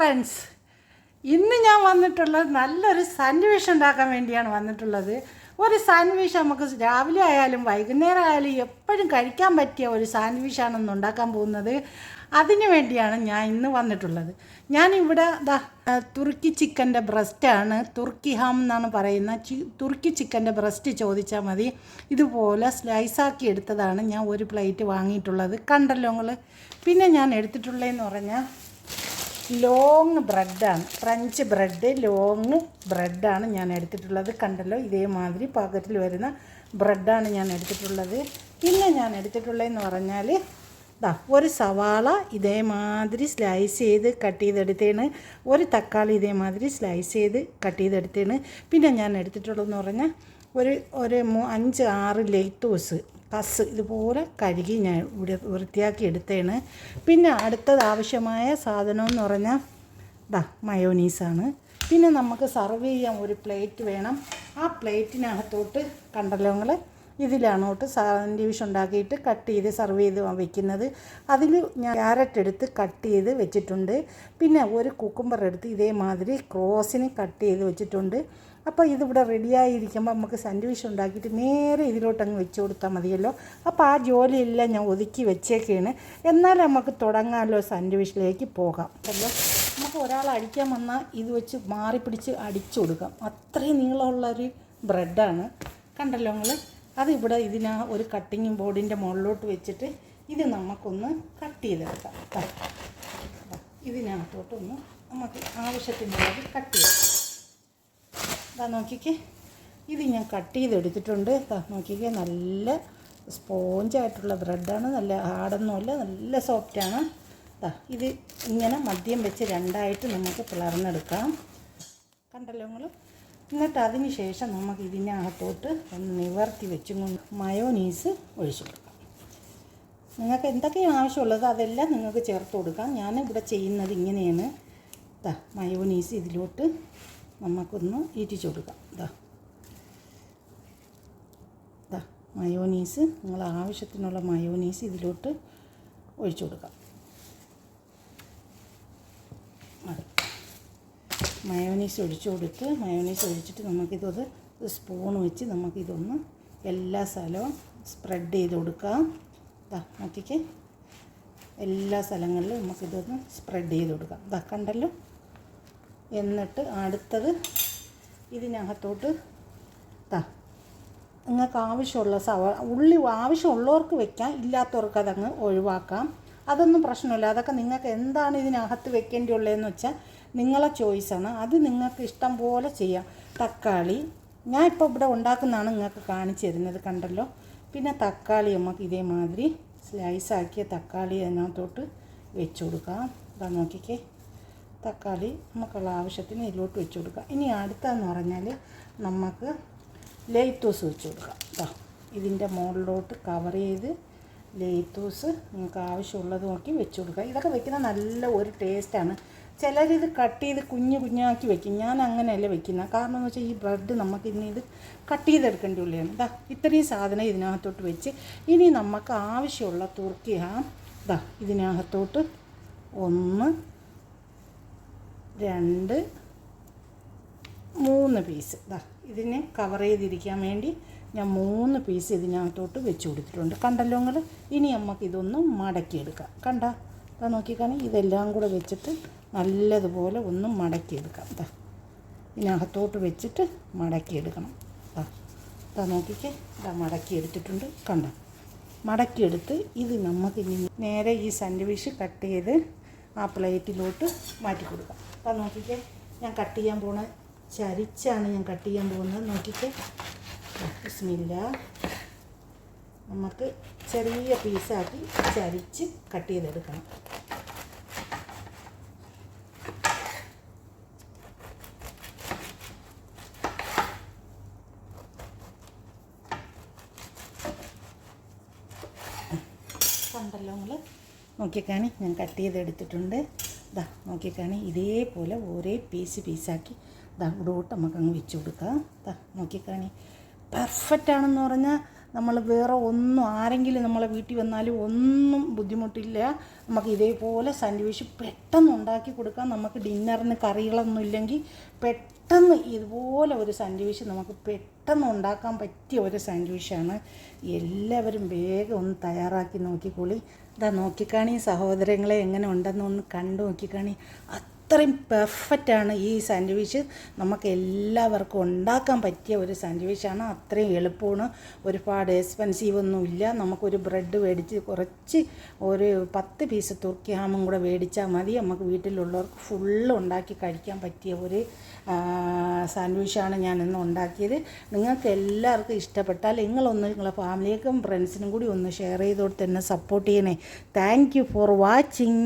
Friends, ഇന്ന് ഞാൻ വന്നിട്ടുള്ളത് നല്ലൊരു സാൻഡ്വിച്ച് ഉണ്ടാക്കാൻ വേണ്ടിയാണ് വന്നിട്ടുള്ളത്. ഒരു സാൻഡ്വിച്ച് നമുക്ക് രാവിലെ ആയാലും വൈകുന്നേരം ആയാലും എപ്പോഴും കഴിക്കാൻ പറ്റിയ ഒരു സാൻഡ്വിച്ചാണ് ഇന്ന് ഉണ്ടാക്കാൻ പോകുന്നത്. അതിനു വേണ്ടിയാണ് ഞാൻ ഇന്ന് വന്നിട്ടുള്ളത്. ഞാനിവിടെ തുർക്കി ചിക്കൻ്റെ ബ്രസ്റ്റാണ്, തുർക്കി ഹാം എന്നാണ് പറയുന്നത്. തുർക്കി ചിക്കൻ്റെ ബ്രസ്റ്റ് ചോദിച്ചാൽ മതി. ഇതുപോലെ സ്ലൈസാക്കി എടുത്തതാണ് ഞാൻ ഒരു പ്ലേറ്റ് വാങ്ങിയിട്ടുള്ളത്. കണ്ടല്ലോ നിങ്ങൾ. പിന്നെ ഞാൻ എടുത്തിട്ടുള്ളതെന്ന് പറഞ്ഞാൽ ലോങ് ബ്രെഡാണ്, ഫ്രഞ്ച് ബ്രെഡ്, ലോങ് ബ്രെഡാണ് ഞാൻ എടുത്തിട്ടുള്ളത്. കണ്ടല്ലോ, ഇതേമാതിരി പാക്കറ്റിൽ വരുന്ന ബ്രെഡാണ് ഞാൻ എടുത്തിട്ടുള്ളത്. പിന്നെ ഞാൻ എടുത്തിട്ടുള്ളതെന്ന് പറഞ്ഞാൽ ഒരു സവാള ഇതേമാതിരി സ്ലൈസ് ചെയ്ത് കട്ട് ചെയ്തെടുത്തേണ്, ഒരു തക്കാളി ഇതേമാതിരി സ്ലൈസ് ചെയ്ത് കട്ട് ചെയ്തെടുത്തേണ്. പിന്നെ ഞാൻ എടുത്തിട്ടുള്ളതെന്ന് പറഞ്ഞാൽ ഒരു 5-6 ലെയ്ത്തൂസ് കസ് ഇതുപോലെ കഴുകി ഞാൻ ഇവിടെ വൃത്തിയാക്കി എടുത്തേണ്. പിന്നെ അടുത്തത് ആവശ്യമായ സാധനം എന്ന് പറഞ്ഞാൽ മയോനീസാണ്. പിന്നെ നമുക്ക് സർവ് ചെയ്യാൻ ഒരു പ്ലേറ്റ് വേണം. ആ പ്ലേറ്റിനകത്തോട്ട് കണ്ടല്ലോ നിങ്ങൾ, ഇതിലാണോട്ട് സാൻഡ്വിച്ച് ഉണ്ടാക്കിയിട്ട് കട്ട് ചെയ്ത് സർവ് ചെയ്ത് വയ്ക്കുന്നത്. അതിൽ ഞാൻ ക്യാരറ്റ് എടുത്ത് കട്ട് ചെയ്ത് വെച്ചിട്ടുണ്ട്. പിന്നെ ഒരു കുക്കുംബർ എടുത്ത് ഇതേമാതിരി ക്രോസിന് കട്ട് ചെയ്ത് വെച്ചിട്ടുണ്ട്. അപ്പോൾ ഇതിവിടെ റെഡിയായിരിക്കുമ്പോൾ നമുക്ക് സാൻഡ്വിച്ച് ഉണ്ടാക്കിയിട്ട് നേരെ ഇതിലോട്ടങ്ങ് വെച്ച് കൊടുത്താൽ മതിയല്ലോ. അപ്പോൾ ആ ജോലിയെല്ലാം ഞാൻ ഒതുക്കി വെച്ചേക്കാണ്. എന്നാൽ നമുക്ക് തുടങ്ങാമല്ലോ, സാൻഡ്വിച്ചിലേക്ക് പോകാം. അല്ലോ, നമുക്ക് ഒരാൾ അടിക്കാൻ വന്നാൽ ഇത് വെച്ച് മാറിപ്പിടിച്ച് അടിച്ചു കൊടുക്കാം. അത്രയും നീളമുള്ളൊരു ബ്രെഡാണ്. കണ്ടല്ലോ നിങ്ങൾ. അതിവിടെ ഒരു കട്ടിങ് ബോർഡിൻ്റെ മുകളിലോട്ട് വെച്ചിട്ട് ഇത് നമുക്കൊന്ന് കട്ട് ചെയ്തെടുക്കാം. ഇതിനകത്തോട്ടൊന്ന് നമുക്ക് ആവശ്യത്തിനുള്ളത് കട്ട് ചെയ്യാം. നോക്കിക്കേ, ഇത് ഞാൻ കട്ട് ചെയ്തെടുത്തിട്ടുണ്ട്. നോക്കിക്കേ, നല്ല സ്പോഞ്ചായിട്ടുള്ള ബ്രെഡാണ്, നല്ല ഹാർഡൊന്നുമല്ല, നല്ല സോഫ്റ്റാണ്. ഇത് ഇങ്ങനെ മദ്യം വെച്ച് രണ്ടായിട്ട് നമുക്ക് പിളർന്നെടുക്കാം. കണ്ടല്ലോ നിങ്ങൾ. എന്നിട്ട് അതിന് ശേഷം നമുക്ക് ഇതിനകത്തോട്ട് ഒന്ന് നിവർത്തി വെച്ചും കൊണ്ട് മയോനീസ് ഒഴിച്ചു കൊടുക്കാം. നിങ്ങൾക്ക് എന്തൊക്കെയാണ് ആവശ്യമുള്ളത് അതെല്ലാം നിങ്ങൾക്ക് ചേർത്ത് കൊടുക്കാം. ഞാനിവിടെ ചെയ്യുന്നത് ഇങ്ങനെയാണ്. മയോനീസ് ഇതിലോട്ട് നമുക്കൊന്ന് ഇറ്റിച്ചു കൊടുക്കാം. മയോനീസ്, നിങ്ങൾ ആവശ്യത്തിനുള്ള മയോനീസ് ഇതിലോട്ട് ഒഴിച്ചു കൊടുക്കാം. മയോനീസ് ഒഴിച്ചു കൊടുത്ത് മയോനീസ് ഒഴിച്ചിട്ട് നമുക്കിതൊരു സ്പൂൺ വെച്ച് നമുക്കിതൊന്ന് എല്ലാ സ്ഥലവും സ്പ്രെഡ് ചെയ്ത് കൊടുക്കാം. നോക്കിക്ക്, എല്ലാ സ്ഥലങ്ങളിലും നമുക്കിതൊന്ന് സ്പ്രെഡ് ചെയ്ത് കൊടുക്കാം. കണ്ടല്ലോ. എന്നിട്ട് അടുത്തത് ഇതിനകത്തോട്ട് നിങ്ങൾക്ക് ആവശ്യമുള്ള ഉള്ളി ആവശ്യമുള്ളവർക്ക് വെക്കാം, ഇല്ലാത്തവർക്ക് അതങ്ങ് ഒഴിവാക്കാം. അതൊന്നും പ്രശ്നമില്ല. അതൊക്കെ നിങ്ങൾക്ക് എന്താണ് ഇതിനകത്ത് വെക്കേണ്ടിയുള്ളതെന്ന് വെച്ചാൽ നിങ്ങളെ ചോയ്സാണ്. അത് നിങ്ങൾക്ക് ഇഷ്ടം പോലെ ചെയ്യാം. തക്കാളി ഞാൻ ഇപ്പോൾ ഇവിടെ ഉണ്ടാക്കുന്നതാണ് നിങ്ങൾക്ക് കാണിച്ചു തരുന്നത്. കണ്ടല്ലോ. പിന്നെ തക്കാളി നമുക്ക് ഇതേമാതിരി സ്ലൈസാക്കിയ തക്കാളി അതിനകത്തോട്ട് വെച്ച് കൊടുക്കാം. നോക്കിക്കേ, തക്കാളി നമുക്കുള്ള ആവശ്യത്തിന് ഇതിലോട്ട് വെച്ച് കൊടുക്കാം. ഇനി അടുത്തതെന്ന് പറഞ്ഞാൽ നമുക്ക് ലെയ്ത്തൂസ് വെച്ച് കൊടുക്കാം. ഇതിൻ്റെ മുകളിലോട്ട് കവർ ചെയ്ത് ലെയ്ത്തൂസ് നിങ്ങൾക്ക് ആവശ്യമുള്ളത് നോക്കി വെച്ച് കൊടുക്കുക. ഇതൊക്കെ വെക്കുന്ന നല്ല ഒരു ടേസ്റ്റാണ്. ചിലരിത് കട്ട് ചെയ്ത് കുഞ്ഞാക്കി വെക്കും. ഞാൻ അങ്ങനെയല്ല വെക്കുന്നത്. കാരണം എന്ന് വെച്ചാൽ ഈ ബ്രെഡ് നമുക്ക് ഇനി ഇത് കട്ട് ചെയ്തെടുക്കേണ്ടി ഉള്ളതാണ്. ഇത്രയും സാധനം ഇതിനകത്തോട്ട് വെച്ച് ഇനി നമുക്ക് ആവശ്യമുള്ള തുർക്കി ഹാം ഇതിനകത്തോട്ട് 1, 2, 3 പീസ് ഇതിനെ കവർ ചെയ്തിരിക്കാൻ വേണ്ടി ഞാൻ 3 പീസ് ഇതിനകത്തോട്ട് വെച്ച് കൊടുത്തിട്ടുണ്ട്. കണ്ടല്ലോ നിങ്ങൾ. ഇനി നമുക്കിതൊന്ന് മടക്കിയെടുക്കാം. നോക്കിക്കാണി, ഇതെല്ലാം കൂടെ വെച്ചിട്ട് നല്ലതുപോലെ ഒന്ന് മടക്കിയെടുക്കാം. ഇതിനകത്തോട്ട് വെച്ചിട്ട് മടക്കിയെടുക്കണം. നോക്കിക്കേ, മടക്കിയെടുത്തിട്ടുണ്ട്. മടക്കിയെടുത്ത് ഇത് നമുക്കിനി നേരെ ഈ സാൻഡ്വിച്ച് കട്ട് ചെയ്ത് ആ പ്ലേറ്റിലോട്ട് മാറ്റി കൊടുക്കാം. നോക്കിക്കേ, ഞാൻ കട്ട് ചെയ്യാൻ പോകുന്ന ചരിച്ചാണ് ഞാൻ കട്ട് ചെയ്യാൻ പോകുന്നത്. നോക്കിക്കേ, ബിസ്മില്ല. നമുക്ക് ചെറിയ പീസാക്കി ചരിച്ച് കട്ട് ചെയ്തെടുക്കണം. കണ്ടല്ലോ നിങ്ങൾ. നോക്കിക്കാണി, ഞാൻ കട്ട് ചെയ്തെടുത്തിട്ടുണ്ട്. നോക്കിക്കാണി, ഇതേപോലെ ഓരോ പീസാക്കി ഇവിടോട്ട് നമുക്കങ്ങ് വെച്ച് കൊടുക്കാം. നോക്കിക്കാണി, പെർഫെക്റ്റ് ആണെന്ന് പറഞ്ഞാൽ നമ്മൾ വേറെ ഒന്നും ആരെങ്കിലും നമ്മളെ വീട്ടിൽ വന്നാലും ഒന്നും ബുദ്ധിമുട്ടില്ല. നമുക്ക് ഇതേപോലെ സാൻഡ്വിച്ച് പെട്ടെന്ന് ഉണ്ടാക്കി കൊടുക്കാം. നമുക്ക് ഡിന്നറിന് കറികളൊന്നും ഇല്ലെങ്കിൽ പെട്ടെന്ന് ഇതുപോലെ ഒരു സാൻഡ്വിച്ച് നമുക്ക് പെട്ടെന്ന് ഉണ്ടാക്കാൻ പറ്റിയ ഒരു സാൻഡ്വിച്ചാണ്. എല്ലാവരും വേഗം ഒന്ന് തയ്യാറാക്കി നോക്കിക്കോളി. ഇതാ നോക്കിക്കാണി സഹോദരങ്ങളെ, എങ്ങനെ ഉണ്ടെന്ന് ഒന്ന് കണ്ടു നോക്കിക്കാണി. അത്രയും പെർഫെക്റ്റാണ് ഈ സാൻഡ്വിച്ച്. നമുക്ക് എല്ലാവർക്കും ഉണ്ടാക്കാൻ പറ്റിയ ഒരു സാൻഡ്വിച്ചാണ്. അത്രയും എളുപ്പമാണ്, ഒരുപാട് എക്സ്പെൻസീവ് ഒന്നുമില്ല. നമുക്കൊരു ബ്രെഡ് മേടിച്ച് കുറച്ച് ഒരു 10 പീസ് തുർക്കി ഹാമും കൂടെ മേടിച്ചാൽ മതി. നമുക്ക് വീട്ടിലുള്ളവർക്ക് ഫുള്ള് ഉണ്ടാക്കി കഴിക്കാൻ പറ്റിയ ഒരു സാൻഡ്വിച്ചാണ് ഞാൻ ഇന്ന് ഉണ്ടാക്കിയത്. നിങ്ങൾക്ക് എല്ലാവർക്കും ഇഷ്ടപ്പെട്ടാൽ നിങ്ങളെ ഫാമിലിക്കും ഫ്രണ്ട്സിനും കൂടി ഒന്ന് ഷെയർ ചെയ്ത് കൊടുത്ത് എന്നെ സപ്പോർട്ട് ചെയ്യണേ. Thank you for watching.